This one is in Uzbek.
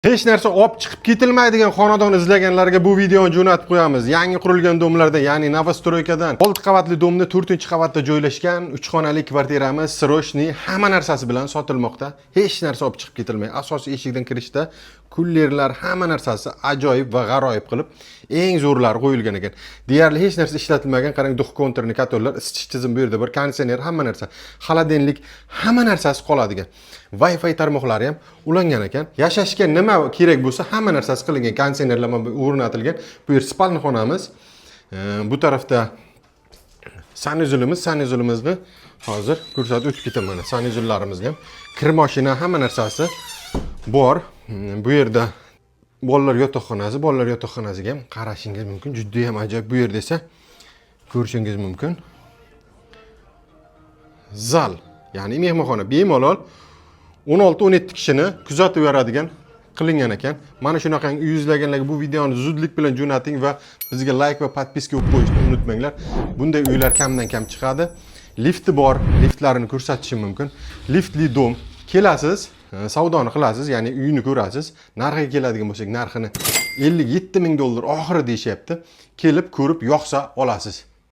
Hech narsa olib chiqib ketilmaydigan xonadon izlaganlarga bu videoni jo'natib qo'yamiz. Yangi qurilgan domlarda, ya'ni Novostroykadan 6 qavatli domda 4-qavatda joylashgan 3 xonali kvartiramiz srochniy hamma narsasi bilan sotilmoqda. Hech narsa olib chiqib ketilmaydi. Asosiy eshikdan kirishda kullerlar hamma narsasi ajoyib va g'aroyib qilib eng zo'rlari qo'yilgan ekan. Deyarli hech narsa ishlatilmagan. Qarang, duh konturni, katorlar, isitish tizimi bu yerda bor, konditsioner, hamma narsa, xoladenlik, hamma narsasi qoladigan. Wi-Fi tarmoqlari ham ulangan ekan. Yashashga nima kerak bo'lsa, hamma narsasi qilingan. Konditsionerlar o'rnatilgan. Bu yer spalni xonamiz. Bu tarafda sanuzulimizni hozir ko'rsatib o'tib ketaman. Mana sanuzullarimiz ham, kir mashina, hamma narsasi bor. Bu yerda bolalar yotoqxonasiga ham qarashingiz mumkin. Juda ham ajoyib. Bu yerda esa ko'rishingiz mumkin. Zal, ya'ni mehmonxona bemalol 16-17 kishini kuzatib beradigan qilingan ekan. Mana shunaqangi uy izlaganlarga bu videoni zudlik bilan jo'nating va bizga like va podpiska qo'yib qo'yishni unutmanglar. Bunday uylar kamdan kam chiqadi. Lifti bor, liftlarini ko'rsatishim mumkin. Liftli dom. Kelasiz, savdoni qilasiz, ya'ni uyni ko'rasiz. Narxiga keladigan bo'lsak, narxini $57 ming oxiri deyishyapti. Kelib ko'rib yoqsa olasiz.